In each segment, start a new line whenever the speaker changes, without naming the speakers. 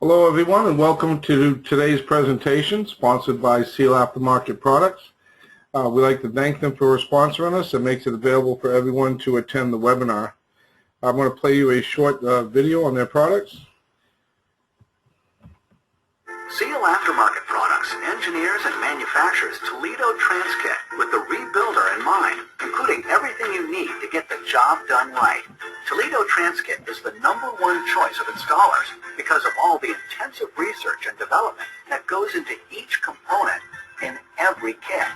Hello everyone and welcome to today's presentation sponsored by Seal Aftermarket Products. We'd like to thank them for sponsoring us. It makes it available for everyone to attend the webinar. I'm going to play you a short video on their products.
Seal Aftermarket Products engineers and manufactures Toledo Transkit with the rebuilder in mind, including everything you need to get the job done right. Toledo Transkit is the #1 choice of installers because of all the intensive research and development that goes into each component in every kit.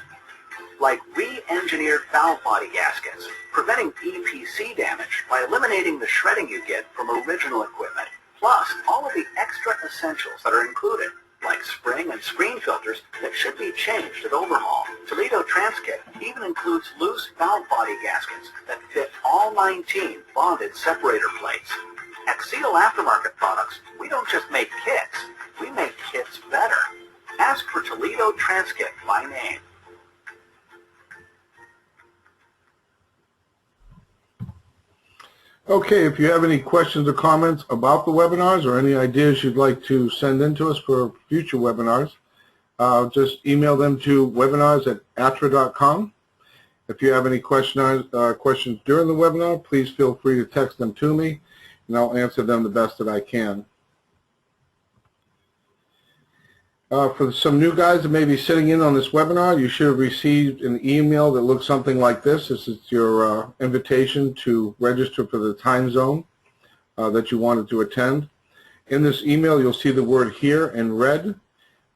Like re-engineered valve body gaskets, preventing EPC damage by eliminating the shredding you get from original equipment, plus all of the extra essentials that are included, like spring and screen filters that should be changed at overhaul. Toledo Transkit even includes loose valve body gaskets that fit all 19 bonded separator plates. At Seal Aftermarket Products, we don't just make kits, we make kits better. Ask for Toledo Transkit by name.
Okay, if you have any questions or comments about the webinars or any ideas you'd like to send in to us for future webinars, just email them to webinars@atra.com. If you have any questions during the webinar, please feel free to text them to me and I'll answer them the best that I can. For some new guys that may be sitting in on this webinar, you should have received an email that looks something like this. This is your invitation to register for the time zone that you wanted to attend. In this email, you'll see the word "here" in red.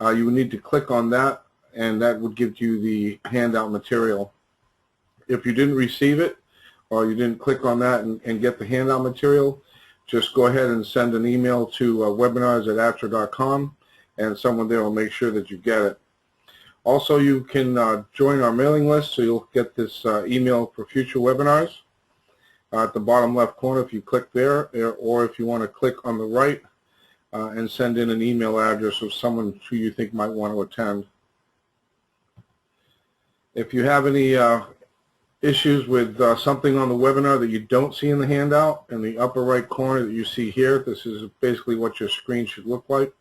You would need to click on that, and that would give you the handout material. If you didn't receive it, or you didn't click on that and get the handout material, just go ahead and send an email to webinars@atra.com. and someone there will make sure that you get it. Also, you can join our mailing list, so you'll get this email for future webinars. At the bottom left corner, if you click there, or if you want to click on the right and send in an email address of someone who you think might want to attend. If you have any issues with something on the webinar that you don't see in the handout, in the upper right corner that you see here, this is basically what your screen should look like.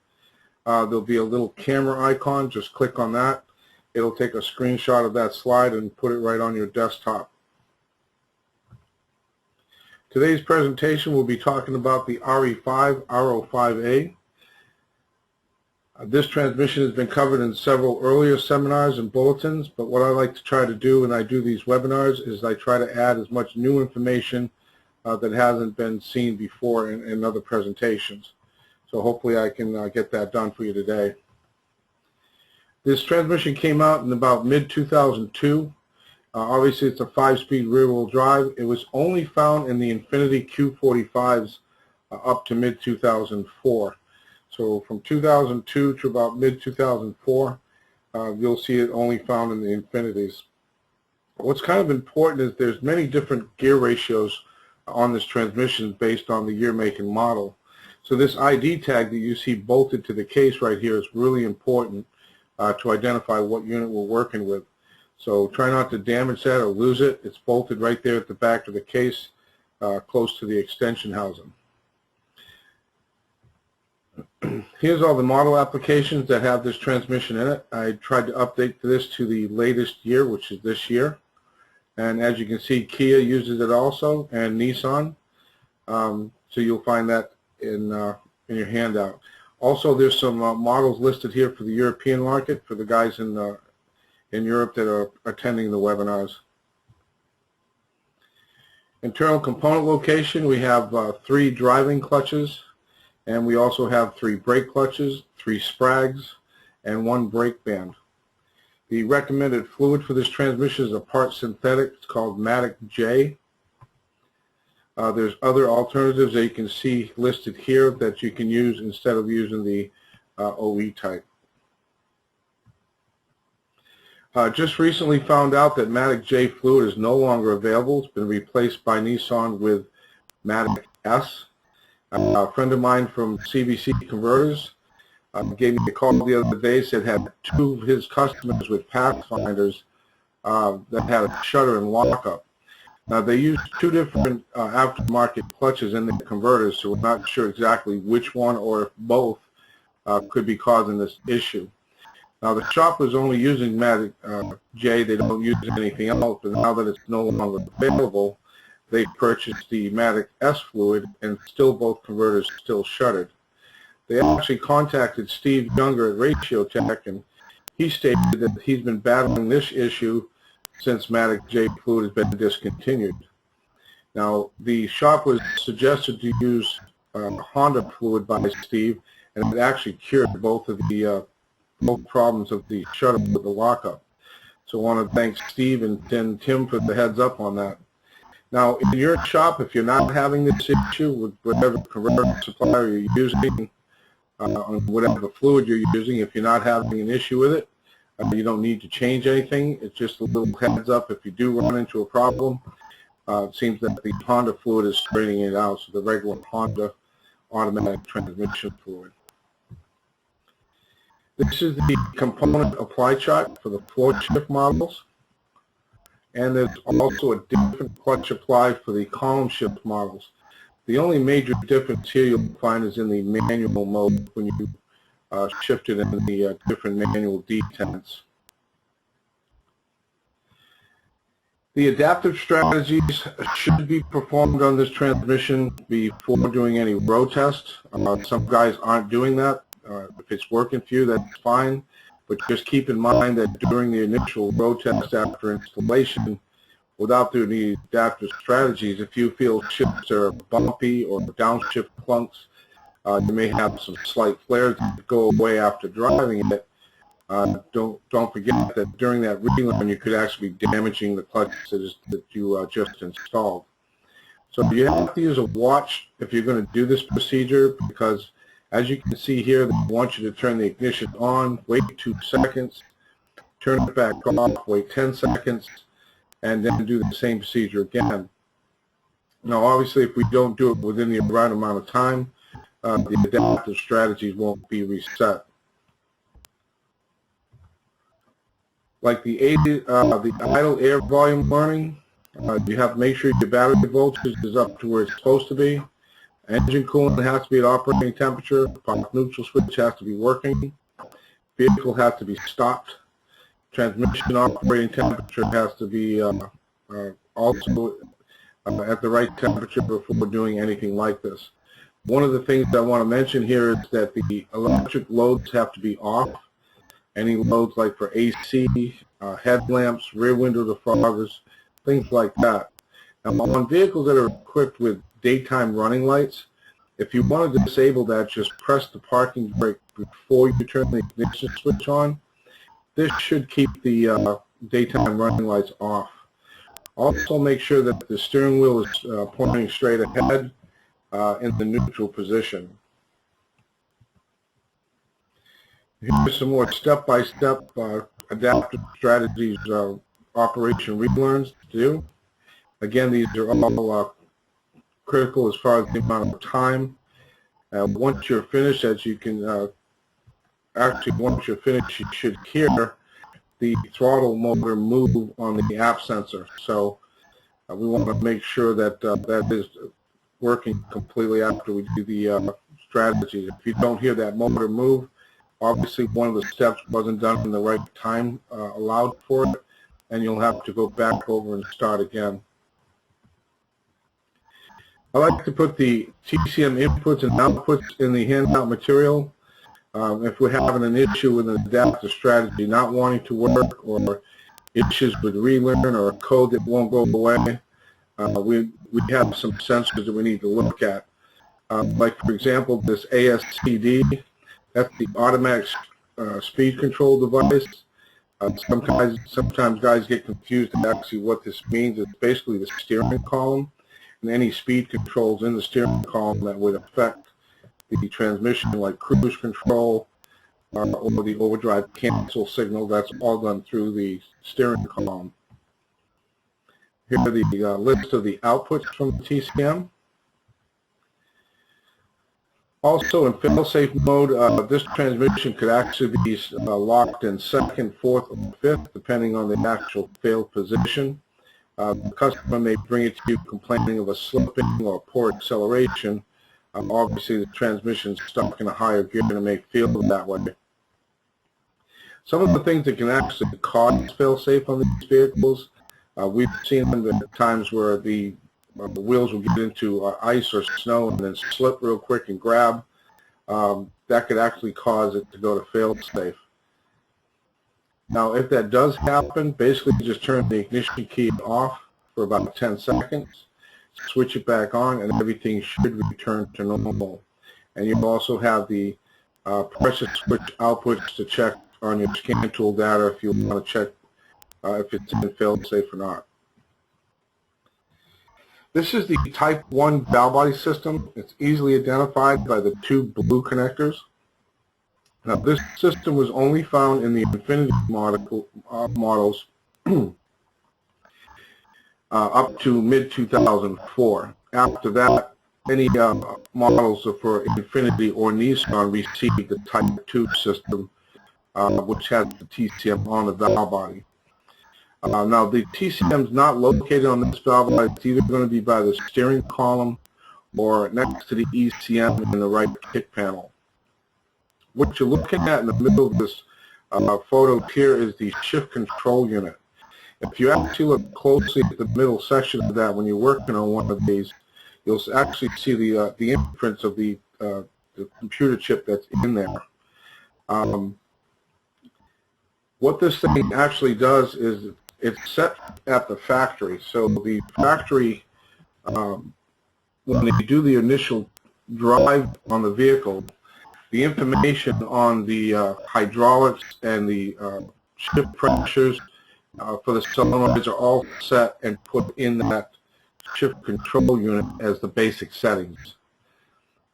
There'll be a little camera icon. Just click on that. It'll take a screenshot of that slide and put it right on your desktop. Today's presentation will be talking about the RE5R05A. This transmission has been covered in several earlier seminars and bulletins, but what I like to try to do when I do these webinars is I try to add as much new information that hasn't been seen before in other presentations. So hopefully I can get that done for you today. This transmission came out in about mid-2002. Obviously it's a 5-speed rear-wheel drive. It was only found in the Infiniti Q45s up to mid-2004. So from 2002 to about mid-2004, you'll see it only found in the Infinitis. What's kind of important is there's many different gear ratios on this transmission based on the year, make, and model. So this ID tag that you see bolted to the case right here is really important to identify what unit we're working with. So try not to damage that or lose it. It's bolted right there at the back of the case, close to the extension housing. Here's all the model applications that have this transmission in it. I tried to update this to the latest year, which is this year. And as you can see, Kia uses it also, and Nissan. So you'll find that in your handout. Also, there's some models listed here for the European market for the guys in Europe that are attending the webinars. Internal component location, we have 3 driving clutches, and we also have 3 brake clutches, 3 sprags, and 1 brake band. The recommended fluid for this transmission is a part synthetic. It's called Matic J. There's other alternatives that you can see listed here that you can use instead of using the OE type. Just recently found out that Matic J fluid is no longer available. It's been replaced by Nissan with Matic S. A friend of mine from CVC Converters gave me a call the other day, said had 2 of his customers with Pathfinders that had a shutter and lockup. Now they use 2 different aftermarket clutches in the converters, so we're not sure exactly which one or if both could be causing this issue. Now, the shop was only using Matic J. They don't use anything else, but now that it's no longer available, they purchased the Matic S fluid, and still both converters still shuttered. They actually contacted Steve Younger at Ratio Tech, and he stated that he's been battling this issue since Matic J fluid has been discontinued. Now, the shop was suggested to use Honda fluid by Steve, and it actually cured both of the both problems of the shutter with the lockup. So I want to thank Steve and Tim for the heads up on that. Now, in your shop, if you're not having this issue with whatever converter supplier you're using, on whatever fluid you're using, if you're not having an issue with it, you don't need to change anything. It's just a little heads up if you do run into a problem. It seems that the Honda fluid is straightening it out, so the regular Honda automatic transmission fluid. This is the component apply chart for the floor shift models, and there's also a different clutch apply for the column shift models. The only major difference here you'll find is in the manual mode when you shift it in the different manual detents. The adaptive strategies should be performed on this transmission before doing any road tests. Some guys aren't doing that. If it's working for you, that's fine, but just keep in mind that during the initial road test after installation, without doing the adaptive strategies, if you feel shifts are bumpy or downshift clunks, you may have some slight flares that go away after driving it. Don't forget that during that relearn, you could actually be damaging the clutches that you just installed. So you have to use a watch if you're going to do this procedure, because as you can see here, they want you to turn the ignition on, wait 2 seconds, turn it back off, wait 10 seconds, and then do the same procedure again. Now, obviously, if we don't do it within the right amount of time, the adaptive strategies won't be reset. Like the idle air volume learning, you have to make sure your battery voltage is up to where it's supposed to be. Engine coolant has to be at operating temperature. Pop neutral switch has to be working. Vehicle has to be stopped. Transmission operating temperature has to be also at the right temperature before doing anything like this. One of the things I want to mention here is that the electric loads have to be off. Any loads like for AC, headlamps, rear window defoggers, things like that. Now, on vehicles that are equipped with daytime running lights, if you want to disable that, just press the parking brake before you turn the ignition switch on. This should keep the daytime running lights off. Also, make sure that the steering wheel is pointing straight ahead in the neutral position. Here's some more step-by-step adaptive strategies operation relearns to do. Again, these are all critical as far as the amount of time. Once you're finished, as you can once you're finished, you should hear the throttle motor move on the app sensor. So we want to make sure that that is working completely after we do the strategies. If you don't hear that motor move, obviously one of the steps wasn't done in the right time allowed for it, and you'll have to go back over and start again. I like to put the TCM inputs and outputs in the handout material. If we're having an issue with an adaptive strategy not wanting to work, or issues with relearn, or a code that won't go away, we have some sensors that we need to look at. Like, for example, this ASCD, that's the automatic speed control device. Sometimes guys get confused at actually what this means. It's basically the steering column and any speed controls in the steering column that would affect the transmission, like cruise control or the overdrive cancel signal. That's all done through the steering column. Here are the list of the outputs from the TCM. Also, in fail-safe mode, this transmission could actually be locked in second, fourth, or fifth, depending on the actual failed position. The customer may bring it to you complaining of a slipping or poor acceleration, Obviously, the transmission's stuck in a higher gear to make feel that way. Some of the things that can actually cause fail-safe on these vehicles, we've seen them at times where the wheels will get into ice or snow and then slip real quick and grab. That could actually cause it to go to fail-safe. Now, if that does happen, basically just turn the ignition key off for about 10 seconds, switch it back on, and everything should return to normal. And you'll also have the pressure switch outputs to check on your scan tool data if you want to check if it's in fail-safe or not. This is the Type 1 valve body system. It's easily identified by the two blue connectors. Now, this system was only found in the Infinity models up to mid-2004. After that, any models for Infinity or Nissan received the Type 2 system, which has the TCM on the valve body. Now, the TCM is not located on this valve body. It's either going to be by the steering column or next to the ECM in the right kick panel. What you're looking at in the middle of this photo here is the shift control unit. If you actually look closely at the middle section of that when you're working on one of these, you'll actually see the imprints of the computer chip that's in there. What this thing actually does is it's set at the factory. So the factory, when they do the initial drive on the vehicle, the information on the hydraulics and the shift pressures for the solenoids are all set and put in that shift control unit as the basic settings.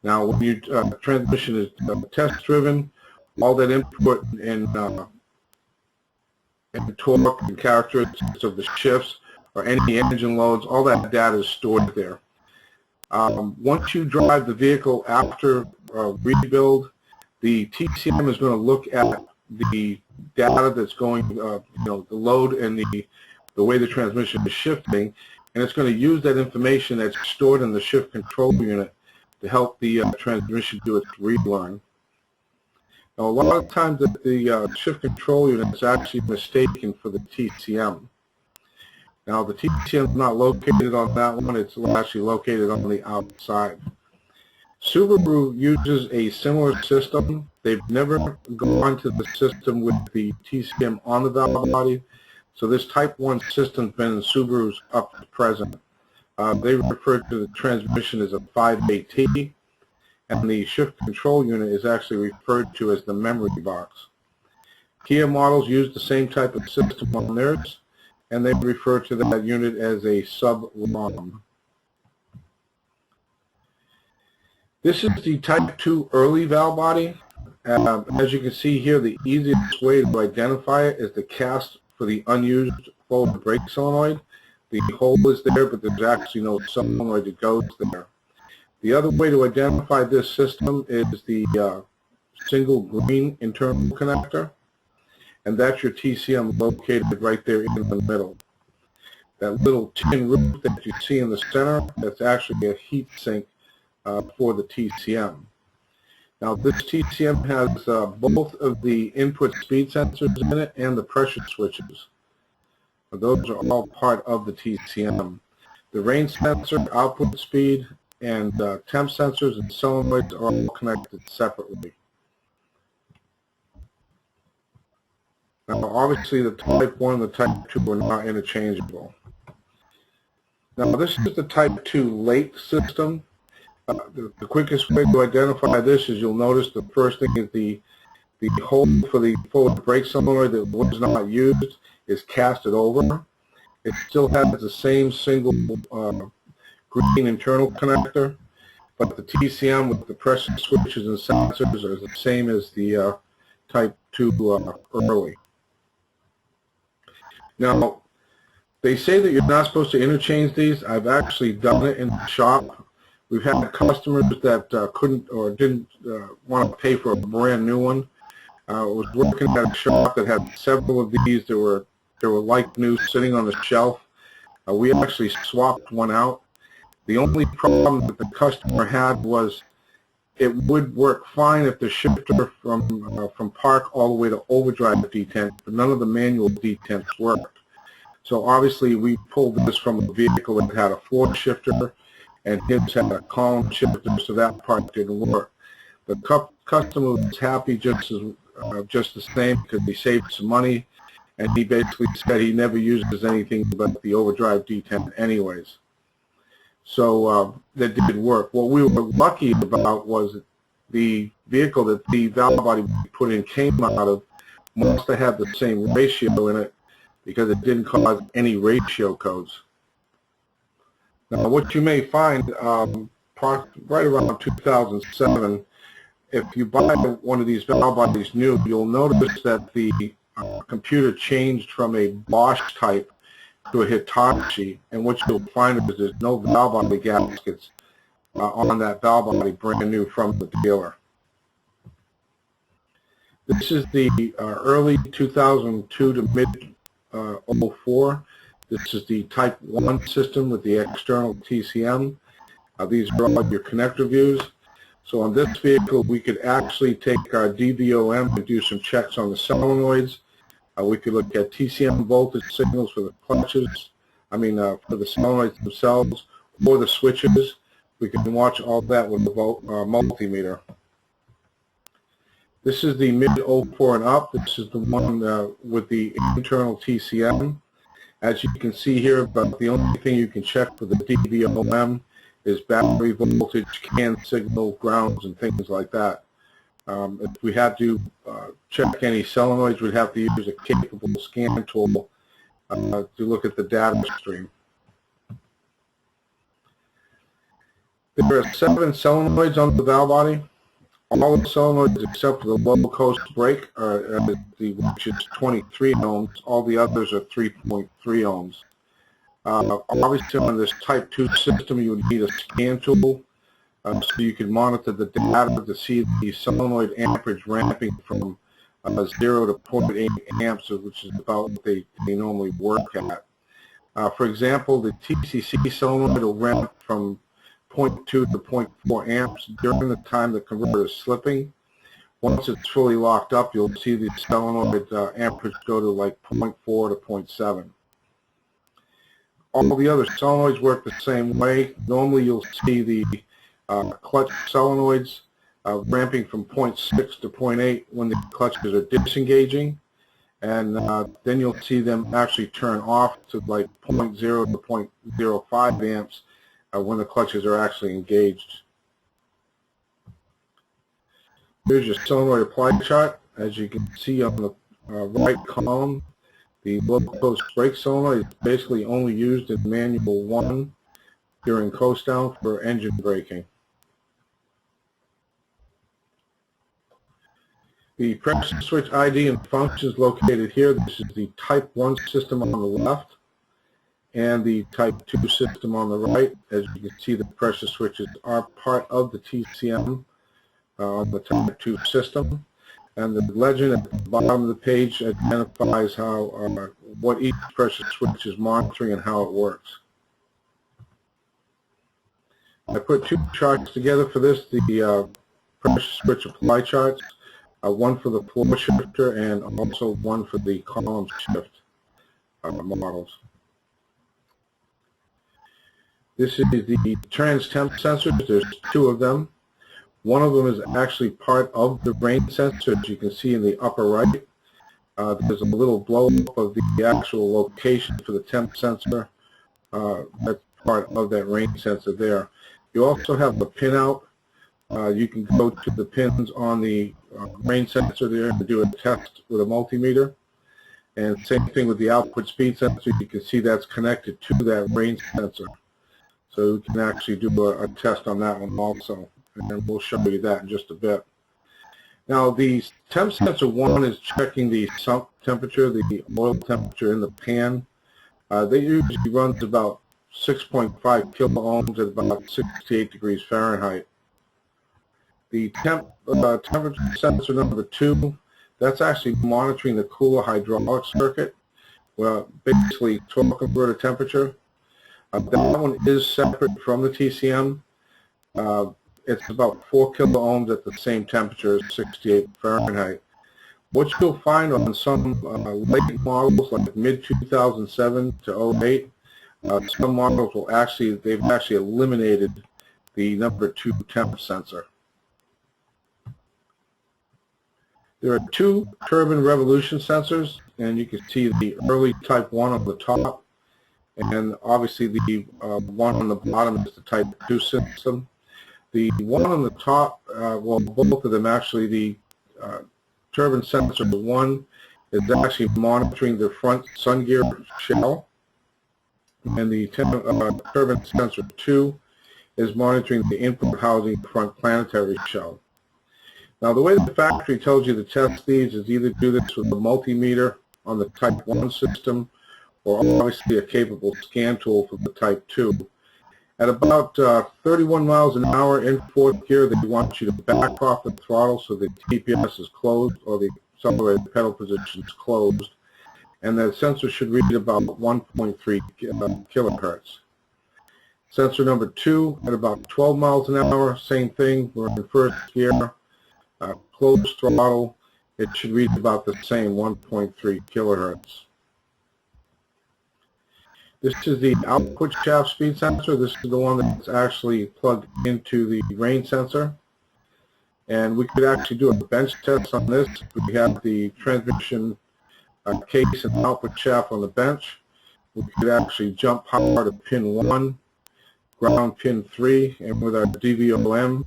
Now, when your transmission is test driven, all that input in torque and characteristics of the shifts or any engine loads, all that data is stored there. Once you drive the vehicle after rebuild, the TCM is going to look at the data that's going, the load and the way the transmission is shifting, and it's going to use that information that's stored in the shift control unit to help the transmission do its relearn. Now, a lot of times the shift control unit is actually mistaken for the TCM. Now, the TCM is not located on that one. It's actually located on the outside. Subaru uses a similar system. They've never gone to the system with the TCM on the valve body. So this Type 1 system has been in Subarus up to present. They refer to the transmission as a 5AT, and the shift control unit is actually referred to as the memory box. Kia models use the same type of system on theirs, and they refer to that unit as a sub-ROM. This is the Type 2 early valve body. As you can see here, the easiest way to identify it is the cast for the unused forward brake solenoid. The hole is there, but there's actually no solenoid that goes there. The other way to identify this system is the single green internal connector, and that's your TCM located right there in the middle. That little tin roof that you see in the center, that's actually a heat sink for the TCM. Now, this TCM has both of the input speed sensors in it and the pressure switches. Those are all part of the TCM. The rain sensor, output speed, and temp sensors and solenoids are all connected separately. Now, obviously, the Type 1 and the Type 2 are not interchangeable. Now, this is the Type 2 late system. The quickest way to identify this is you'll notice the first thing is the hole for the forward brake solenoid that was not used is casted over. It still has the same single green internal connector, but the TCM with the pressure switches and sensors are the same as the Type 2 early. Now, they say that you're not supposed to interchange these. I've actually done it in the shop. We've had customers that couldn't or didn't want to pay for a brand new one. I was working at a shop that had several of these that were like new sitting on the shelf. We actually swapped one out. The only problem that the customer had was it would work fine if the shifter from park all the way to overdrive detent, but none of the manual detents worked. So obviously we pulled this from a vehicle that had a floor shifter, and his had a column shifter, so that part didn't work. The customer was happy just the same because he saved some money, and he basically said he never uses anything but the overdrive detent anyways. So that did work. What we were lucky about was the vehicle that the valve body we put in came out of must have had the same ratio in it, because it didn't cause any ratio codes. Now, what you may find right around 2007, if you buy one of these valve bodies new, you'll notice that the computer changed from a Bosch type to a Hitachi, and what you'll find is there's no valve body gaskets on that valve body brand new from the dealer. This is the early 2002 to mid 04. This is the Type 1 system with the external TCM. These are all your connector views. So on this vehicle, we could actually take our DVOM and do some checks on the solenoids. We could look at TCM voltage signals for the clutches, for the solenoids themselves, or the switches. We can watch all that with the multimeter. This is the mid 04 and up. This is the one with the internal TCM. As you can see here, but the only thing you can check for the DVOM is battery voltage, CAN signal, grounds, and things like that. If we had to check any solenoids, we'd have to use a capable scan tool to look at the data stream. There are 7 solenoids on the valve body. All the solenoids except for the low coast brake are which is 23 ohms. All the others are 3.3 ohms. Obviously, on this Type 2 system, you would need a scan tool so you can monitor the data to see the solenoid amperage ramping from 0 to 0.8 amps, which is about what they normally work at. For example, the TCC solenoid will ramp from 0.2 to 0.4 amps during the time the converter is slipping. Once it's fully locked up, you'll see the solenoid amperage go to like 0.4 to 0.7. All the other solenoids work the same way. Normally you'll see the clutch solenoids ramping from 0.6 to 0.8 when the clutches are disengaging, and then you'll see them actually turn off to like 0.0 to 0.05 amps when the clutches are actually engaged. Here's your solenoid apply chart. As you can see on the right column, the low coast brake solenoid is basically only used in manual 1 during coast down for engine braking. The pressure switch ID and functions located here. This is the Type 1 system on the left and the Type 2 system on the right. As you can see, the pressure switches are part of the TCM on the Type 2 system. And the legend at the bottom of the page identifies how what each pressure switch is monitoring and how it works. I put 2 charts together for this, the pressure switch apply charts, one for the floor shifter and also one for the column shift models. This is the trans temp sensors. There's 2 of them. One of them is actually part of the rain sensor, as you can see in the upper right. There's a little blow-up of the actual location for the temp sensor. That's part of that rain sensor there. You also have the pinout. You can go to the pins on the rain sensor there and do a test with a multimeter. And same thing with the output speed sensor. You can see that's connected to that rain sensor. So we can actually do a test on that one also. And we'll show you that in just a bit. Now, the temp sensor 1 is checking the sump temperature, the oil temperature in the pan. They usually runs about 6.5 kilo ohms at about 68 degrees Fahrenheit. The temperature sensor number 2, that's actually monitoring the cooler hydraulic circuit, well, basically torque converter temperature. That one is separate from the TCM. it's about 4 kilo ohms at the same temperature as 68 Fahrenheit. What you'll find on some late models, like mid-2007 to 08, some models will they've actually eliminated the number 2 temp sensor. There are 2 turbine revolution sensors, and you can see the early type 1 on the top, and obviously the one on the bottom is the type 2 system. The one on the top, well, both of them actually, the turbine sensor 1 is actually monitoring the front sun gear shell, and the turbine sensor 2 is monitoring the input housing front planetary shell. Now, the way the factory tells you to test these is either do this with a multimeter on the Type 1 system, or obviously a capable scan tool for the Type 2. At about 31 miles an hour in 4th gear, they want you to back off the throttle so the TPS is closed, or the accelerated pedal position is closed, and the sensor should read about 1.3 kilohertz. Sensor number 2 at about 12 miles an hour, same thing, we're in 1st gear. Closed throttle, it should read about the same, 1.3 kilohertz. This is the output shaft speed sensor. This is the one that's actually plugged into the rain sensor. And we could actually do a bench test on this. We have the transmission case and output shaft on the bench. We could actually jump power to pin 1, ground pin 3, and with our DVOM,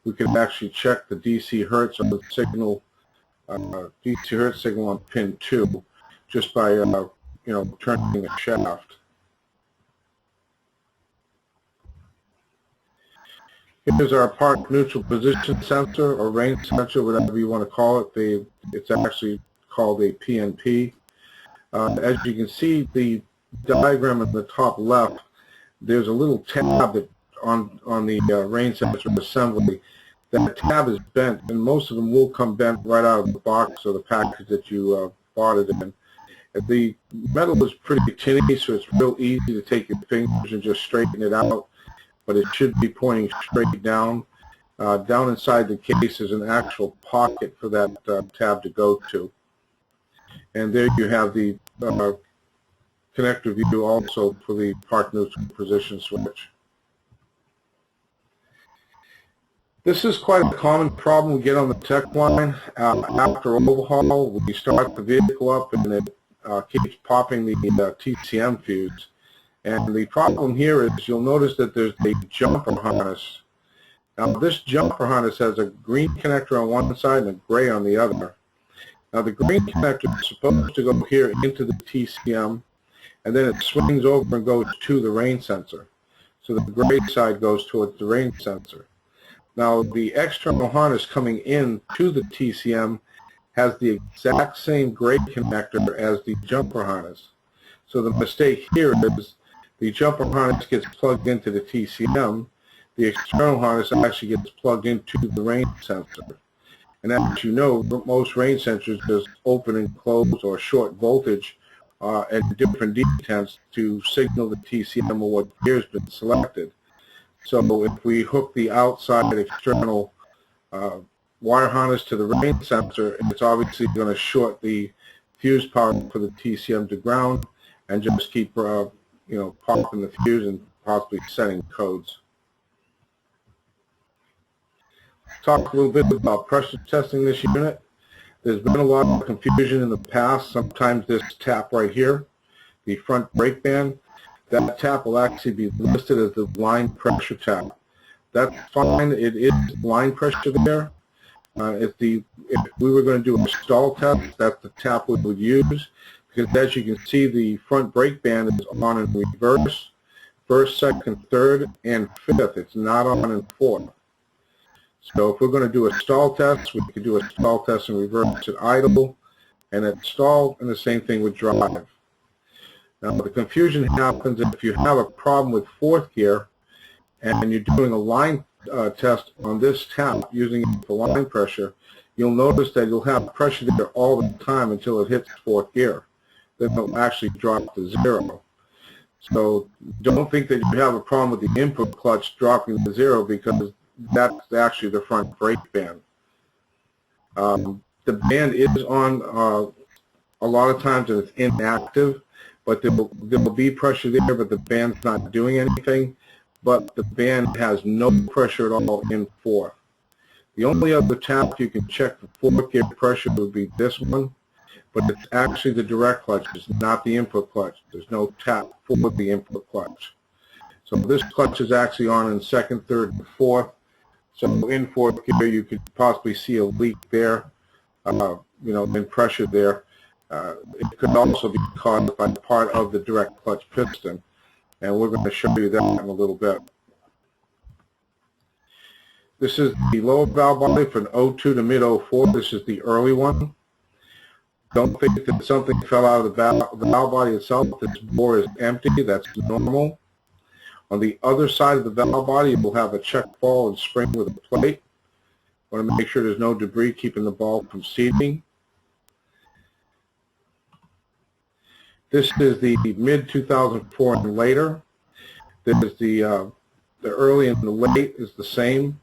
we could actually check the DC hertz of the signal, DC hertz signal on pin 2, just by turning the shaft. Here's our park neutral position sensor, or rain sensor, whatever you want to call it. It's actually called a PNP. As you can see, the diagram at the top left, there's a little tab that on the rain sensor assembly. That tab is bent, and most of them will come bent right out of the box or the package that you bought it in. The metal is pretty tinny, so it's real easy to take your fingers and just straighten it out, but it should be pointing straight down. Down inside the case is an actual pocket for that tab to go to. And there you have the connector view also for the park neutral position switch. This is quite a common problem we get on the tech line. After overhaul, we start the vehicle up and it keeps popping the TCM fuse. And the problem here is you'll notice that there's a jumper harness. Now, this jumper harness has a green connector on one side and a gray on the other. Now, the green connector is supposed to go here into the TCM, and then it swings over and goes to the rain sensor. So the gray side goes towards the rain sensor. Now, the external harness coming in to the TCM has the exact same gray connector as the jumper harness. So the mistake here is the jumper harness gets plugged into the TCM. The external harness actually gets plugged into the rain sensor. And as you know, most rain sensors just open and close or short voltage at different detents to signal the TCM or what gear has been selected. So if we hook the outside external wire harness to the rain sensor, it's obviously going to short the fuse power for the TCM to ground and just keep popping the fuse and possibly setting codes. Talk a little bit about pressure testing this unit. There's been a lot of confusion in the past. Sometimes this tap right here, the front brake band, that tap will actually be listed as the line pressure tap. That's fine. It is line pressure there. If we were going to do a stall test, that's the tap we would use, because as you can see, the front brake band is on in reverse, first, second, third, and fifth. It's not on in fourth. So if we're going to do a stall test, we could do a stall test in reverse at idle and at stall, and the same thing with drive. Now, the confusion happens if you have a problem with fourth gear and you're doing a line test on this tap using it for line pressure. You'll notice that you'll have pressure there all the time until it hits fourth gear. Then it'll actually drop to 0. So don't think that you have a problem with the input clutch dropping to 0, because that's actually the front brake band. The band is on a lot of times and it's inactive, but there will be pressure there, but the band's not doing anything. But the band has no pressure at all in fourth. The only other tap you can check for fourth gear pressure would be this one, but it's actually the direct clutch. It's not the input clutch. There's no tap for the input clutch. So this clutch is actually on in second, third, and fourth. So in fourth gear, you could possibly see a leak there, in pressure there. It could also be caused by part of the direct clutch piston, and we're going to show you that in a little bit. This is the lower valve body from 02 to mid-04. This is the early one. Don't think that something fell out of the valve body itself. This bore is empty. That's normal. On the other side of the valve body, we'll have a check ball and spring with a plate. Want to make sure there's no debris keeping the ball from seating. This is the mid-2004 and later. This is the early and the late is the same.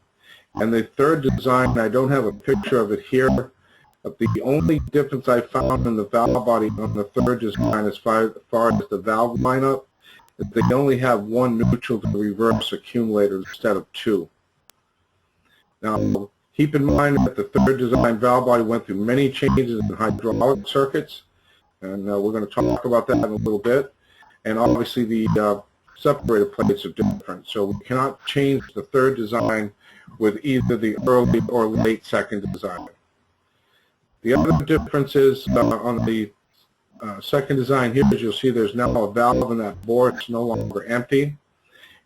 And the third design, I don't have a picture of it here, but the only difference I found in the valve body on the third design as far as the valve lineup is they only have one neutral to reverse accumulator instead of two. Now, keep in mind that the third design valve body went through many changes in hydraulic circuits, and we're going to talk about that in a little bit. And obviously the separator plates are different, so we cannot change the third design with either the early or late second design. The other difference is on the second design here, as you'll see, there's now a valve in that bore. It's no longer empty.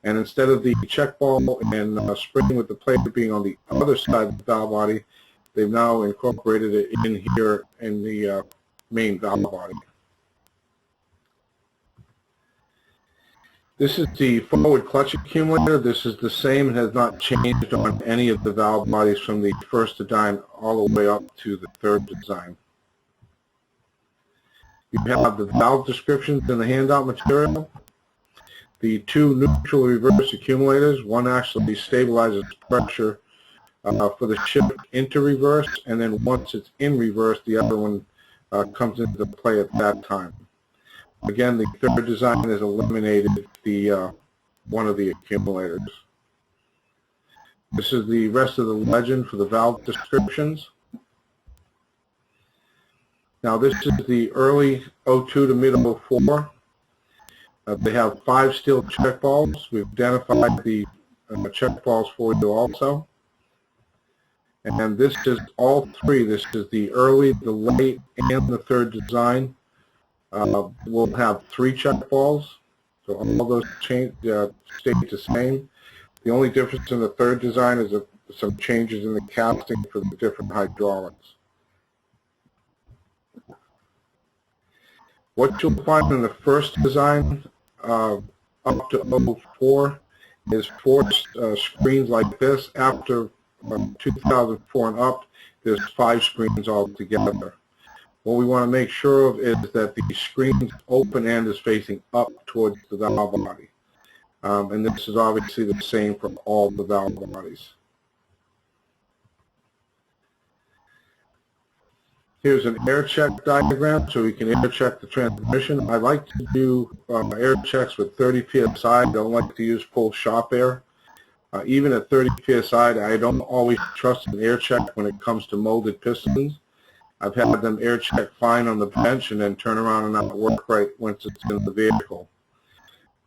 And instead of the check ball and spring with the plate being on the other side of the valve body, they've now incorporated it in here in the main valve body. This is the forward clutch accumulator. This is the same and has not changed on any of the valve bodies from the first design all the way up to the third design. You have the valve descriptions in the handout material. The two neutral reverse accumulators, one actually stabilizes pressure for the shift into reverse, and then once it's in reverse, the other one comes into play at that time. Again, the third design has eliminated the one of the accumulators. This is the rest of the legend for the valve descriptions. Now this is the early 02 to mid 04. They have 5 steel check balls. We've identified the check balls for you also. And this is all three. This is the early, the late, and the third design. We'll have 3 check balls, so all those stay the same. The only difference in the third design is some changes in the casting for the different hydraulics. What you'll find in the first design up to 04 is 4 screens like this. After 2004 and up, there's 5 screens altogether. What we want to make sure of is that the screen's open end is facing up towards the valve body. And this is obviously the same for all the valve bodies. Here's an air check diagram so we can air check the transmission. I like to do air checks with 30 psi. I don't like to use full shop air. Even at 30 psi, I don't always trust an air check when it comes to molded pistons. I've had them air check fine on the bench and then turn around and not work right once it's in the vehicle.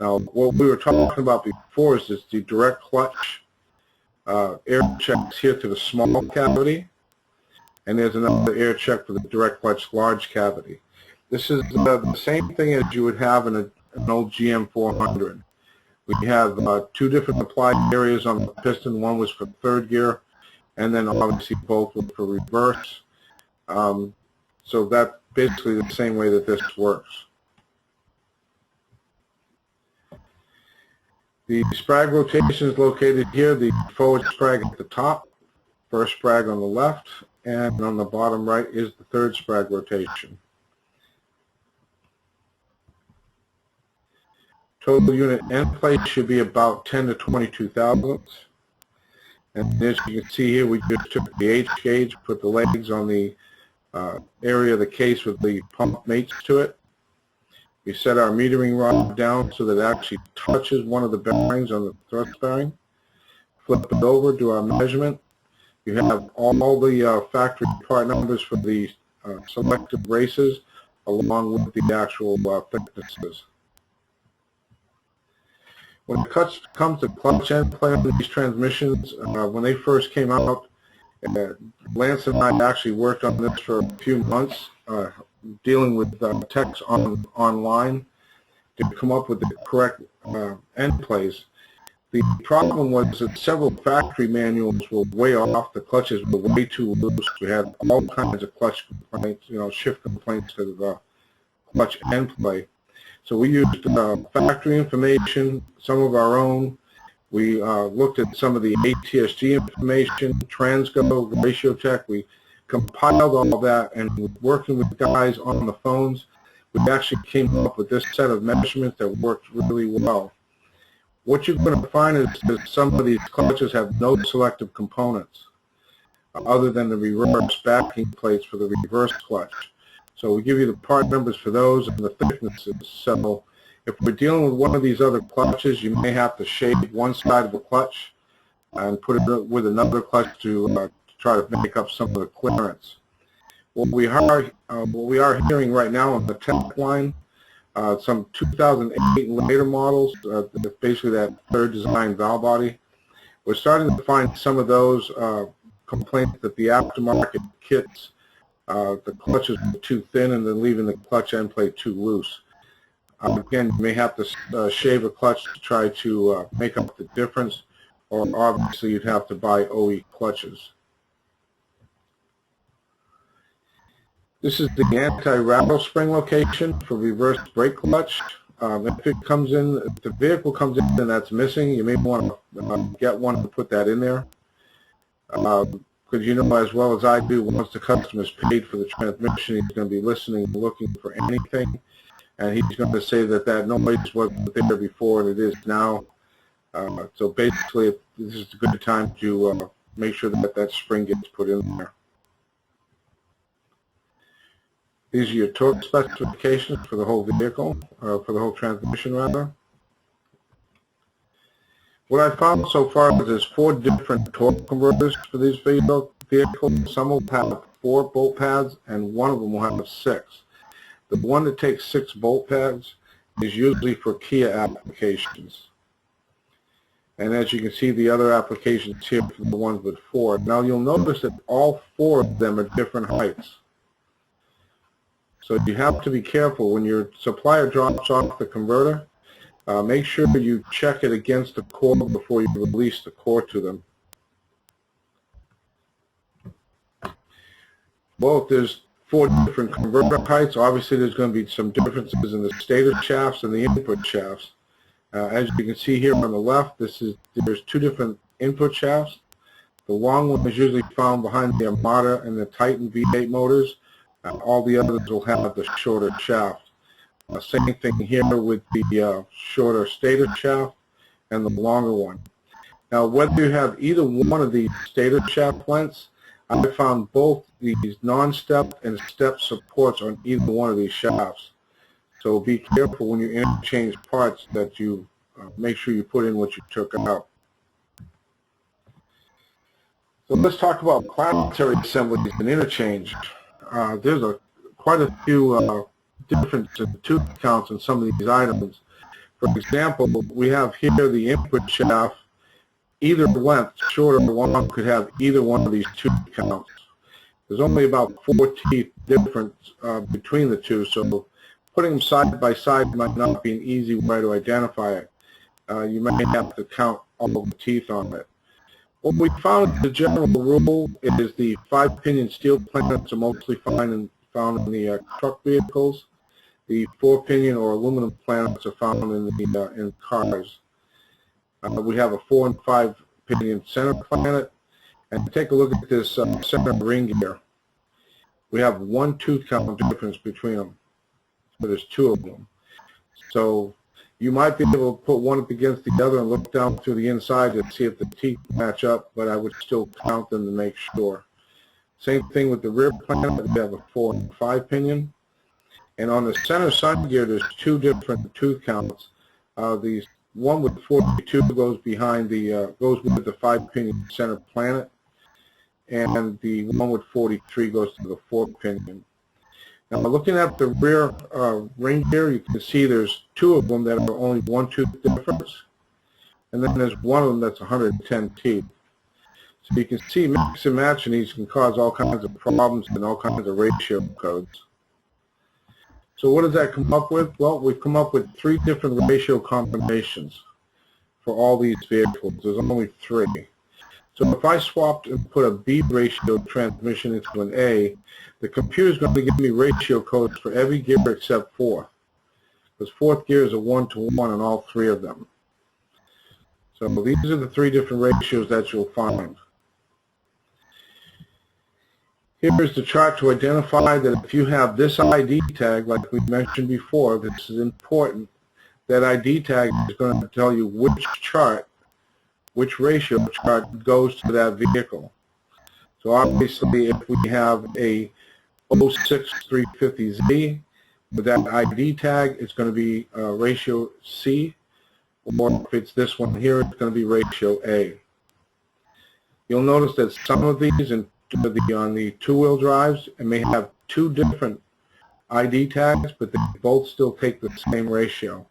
Now, what we were talking about before is the direct clutch air checks here to the small cavity, and there's another air check for the direct clutch large cavity. This is the same thing as you would have in an old GM 400. We have 2 different applied areas on the piston. One was for third gear, and then obviously both were for reverse. So that's basically the same way that this works. The sprag rotation is located here. The forward sprag at the top, first sprag on the left, and on the bottom right is the third sprag rotation. Total unit end plate should be about 10 to 22 thousandths. And as you can see here, we just took the H gauge, put the legs on the area of the case with the pump mates to it. We set our metering rod down so that it actually touches one of the bearings on the thrust bearing. Flip it over, do our measurement. You have all the factory part numbers for the selected races along with the actual thicknesses. When it comes to clutch end play on these transmissions, when they first came out, Lance and I actually worked on this for a few months, dealing with techs online to come up with the correct end plays. The problem was that several factory manuals were way off. The clutches were way too loose. We had all kinds of clutch complaints, shift complaints to the clutch end play. So we used factory information, some of our own. We looked at some of the ATSG information, Transgo, Ratio Tech. We compiled all that, and working with guys on the phones, we actually came up with this set of measurements that worked really well. What you're going to find is that some of these clutches have no selective components other than the reverse backing plates for the reverse clutch. So we give you the part numbers for those and the thicknesses. So if we're dealing with one of these other clutches, you may have to shave one side of the clutch and put it with another clutch to try to make up some of the clearance. What we are hearing right now on the tech line, some 2008 and later models, basically that third design valve body, we're starting to find some of those complaints that the aftermarket kits, the clutches are too thin and then leaving the clutch end plate too loose. Again, you may have to shave a clutch to try to make up the difference, or obviously you'd have to buy OE clutches. This is the anti-rattle spring location for reverse brake clutch. If it comes in, if the vehicle comes in and that's missing, you may want to get one and put that in there. Because you know as well as I do, once the customer's paid for the transmission, he's going to be listening and looking for anything. And he's going to say that that noise wasn't there before and it is now. So basically, this is a good time to make sure that that spring gets put in there. These are your torque specifications for the whole vehicle, for the whole transmission rather. What I found so far is there's 4 different torque converters for these vehicles. Some will have 4 bolt pads and one of them will have 6. The one that takes 6 bolt pads is usually for Kia applications. And as you can see, the other applications here for the ones with 4. Now you'll notice that all 4 of them are different heights. So you have to be careful when your supplier drops off the converter. Make sure you check it against the core before you release the core to them. Well, if there's 4 different converter heights, obviously there's going to be some differences in the stator shafts and the input shafts. As you can see here on the left, there's 2 different input shafts. The long one is usually found behind the Armada and the Titan V8 motors. All the others will have the shorter shaft. Same thing here with the shorter stator shaft and the longer one. Now, whether you have either one of these stator shaft lengths, I found both these non-step and step supports on either one of these shafts. So be careful when you interchange parts that you make sure you put in what you took out. So let's talk about planetary assemblies and interchange. There's quite a few differences in tooth counts in some of these items. For example, we have here the input shaft. Either length, short or long, could have either one of these tooth counts. There's only about 4 teeth difference between the two, so putting them side by side might not be an easy way to identify it. You may have to count all the teeth on it. What we found, the general rule, is the 5-pinion steel planets are mostly found in the truck vehicles. The 4-pinion or aluminum planets are found in cars. We have a 4 and 5-pinion center planet. And take a look at this center ring gear. We have 1 tooth count difference between them. So there's 2 of them. So You might be able to put one up against the other and look down through the inside to see if the teeth match up, but I would still count them to make sure. Same thing with the rear planet. We have a 4 and 5 pinion. And on the center side gear, there's two different tooth counts. The one with 42 goes behind the goes with the 5 pinion center planet, and the one with 43 goes to the 4 pinion. Now, looking at the rear ring gear, you can see there's two of them that are only one tooth difference, and then there's one of them that's 110 teeth. So you can see mix and matching these can cause all kinds of problems and all kinds of ratio codes. So what does that come up with? Well, we've come up with 3 different ratio combinations for all these vehicles. There's only 3. So if I swapped and put a B ratio transmission into an A, the computer is going to give me ratio codes for every gear except 4th. Because 4th gear is a 1-to-1 on all 3 of them. So these are the 3 different ratios that you'll find. Here's the chart to identify that if you have this ID tag, like we mentioned before, this is important. That ID tag is going to tell you which chart, which ratio chart goes to that vehicle. So obviously if we have a 06350Z with that ID tag, it's going to be ratio C, or if it's this one here, it's going to be ratio A. You'll notice that some of these on the 2-wheel drives, it may have 2 different ID tags, but they both still take the same ratio.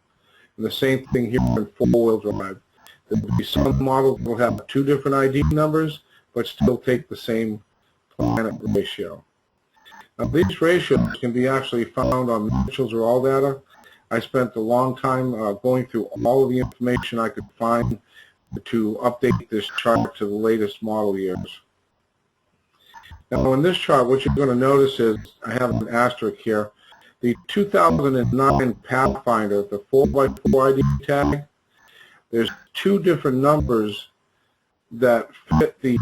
And the same thing here in 4-wheel drive. There will be some models that will have 2 different ID numbers, but still take the same planet ratio. Now, these ratios can be actually found on Mitchell's or ALLDATA. I spent a long time going through all of the information I could find to update this chart to the latest model years. Now, in this chart, what you're going to notice is, I have an asterisk here, the 2009 Pathfinder, the 4x4 ID tag, there's 2 different numbers that fit the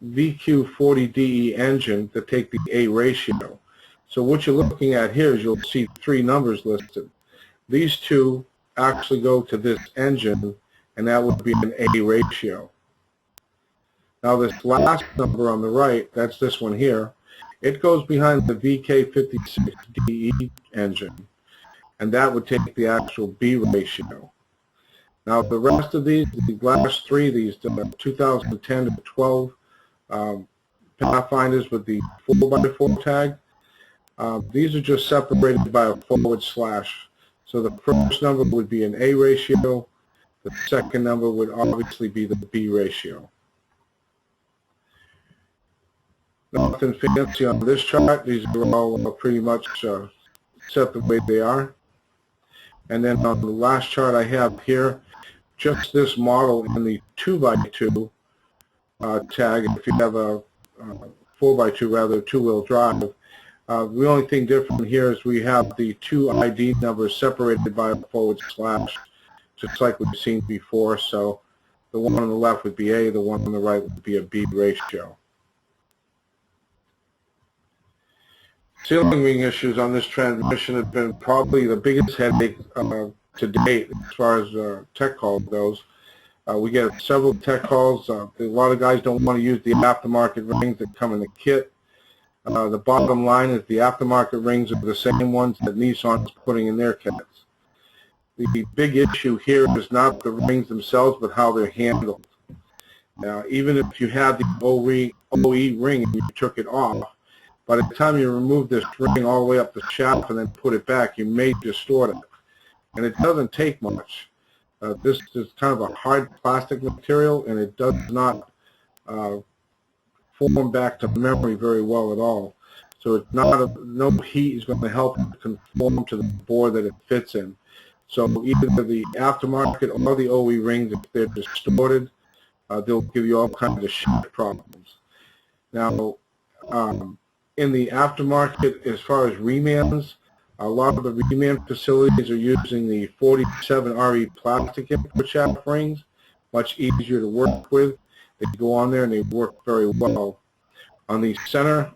VQ40DE engine that take the A ratio. So what you're looking at here is you'll see 3 numbers listed. These 2 actually go to this engine, and that would be an A ratio. Now this last number on the right, that's this one here, it goes behind the VK56DE engine, and that would take the actual B ratio. Now the rest of these, the last 3, these 2010 to 12 Pathfinders with the 4x4 tag, these are just separated by a /. So the first number would be an A ratio, the second number would obviously be the B ratio. Nothing fancy on this chart. These are all pretty much set the way they are. And then on the last chart I have here, just this model in the 2x2 tag. If you have a 4x2, rather, 2-wheel drive, the only thing different here is we have the 2 ID numbers separated by a /, just like we've seen before. So the one on the left would be A, the one on the right would be a B ratio. Sealing ring issues on this transmission have been probably the biggest headache to date as far as tech call goes. We get several tech calls. A lot of guys don't want to use the aftermarket rings that come in the kit. The bottom line is the aftermarket rings are the same ones that Nissan is putting in their kits. The big issue here is not the rings themselves, but how they're handled. Now, even if you had the OE ring and you took it off, by the time you remove this ring all the way up the shaft and then put it back, you may distort it. And it doesn't take much. This is kind of a hard plastic material, and it does not form back to memory very well at all. So it's not no heat is going to help it conform to the bore that it fits in. So either the aftermarket or the OE rings, if they're distorted, they'll give you all kinds of shit problems. Now, in the aftermarket, as far as remands, a lot of the remand facilities are using the 47 RE plastic input shaft rings, much easier to work with. They go on there and they work very well. On the center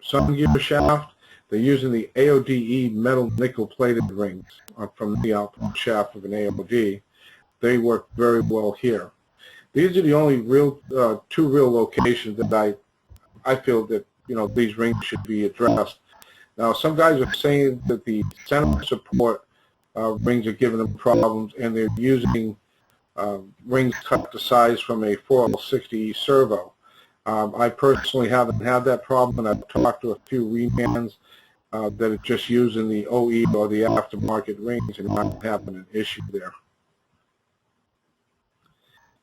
sun gear shaft, They're using the AODE metal nickel plated rings from the output shaft of an AOD. They work very well here. These are the only two real locations that I feel that these rings should be addressed. Now, some guys are saying that the center support rings are giving them problems, and they're using rings cut to size from a 4L60 servo. I personally haven't had that problem, and I've talked to a few remans that are just using the OE or the aftermarket rings and not having an issue there.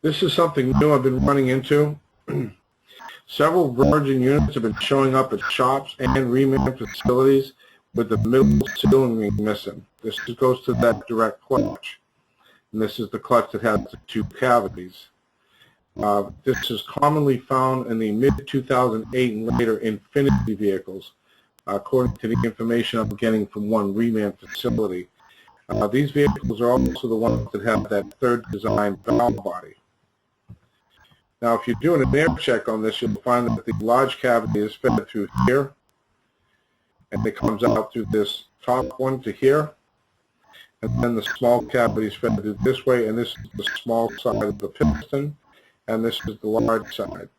This is something new I've been running into. Several Virgin units have been showing up at shops and reman facilities with the middle sealing ring missing. This goes to that direct clutch. And this is the clutch that has the two cavities. This is commonly found in the mid-2008 and later Infinity vehicles, according to the information I'm getting from one reman facility. These vehicles are also the ones that have that third design valve body. Now, if you're doing an air check on this, you'll find that the large cavity is fed through here, and it comes out through this top one to here, and then the small cavity is fed through this way, and this is the small side of the piston, and this is the large side.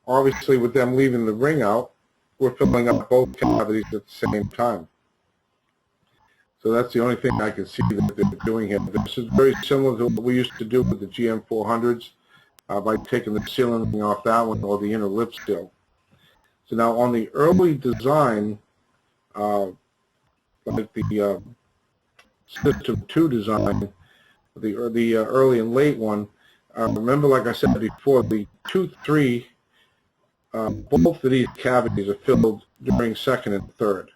Obviously, with them leaving the ring out, we're filling up both cavities at the same time. So that's the only thing I can see that they're doing here. This is very similar to what we used to do with the GM400s. By taking the sealing ring off that one or the inner lip seal. So now on the early design, like the System 2 design, the early and late one, remember, like I said before, the 2-3, both of these cavities are filled during second and third.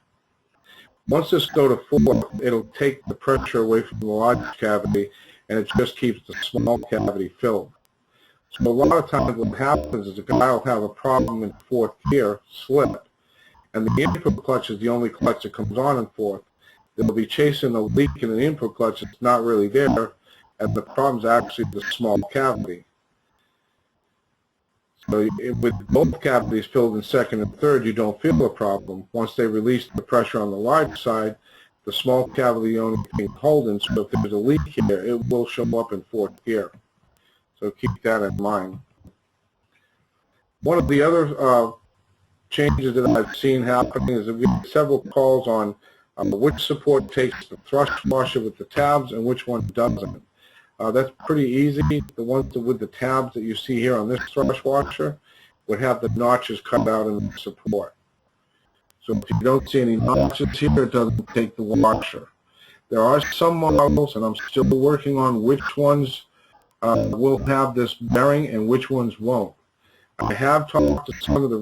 Once this go to fourth, it'll take the pressure away from the large cavity, and it just keeps the small cavity filled. So a lot of times what happens is a guy will have a problem in fourth gear, slip, and the input clutch is the only clutch that comes on in fourth. They'll be chasing a leak in the input clutch that's not really there, and the problem is actually the small cavity. So with both cavities filled in second and third, you don't feel a problem. Once they release the pressure on the large side, the small cavity the only thing holding, so if there's a leak here, it will show up in fourth gear. So keep that in mind. One of the other changes that I've seen happening is that we have several calls on which support takes the thrust washer with the tabs and which one doesn't. That's pretty easy. The ones with the tabs that you see here on this thrust washer would have the notches cut out in the support. So if you don't see any notches here, it doesn't take the washer. There are some models, and I'm still working on which ones will have this bearing and which ones won't. I have talked to some of the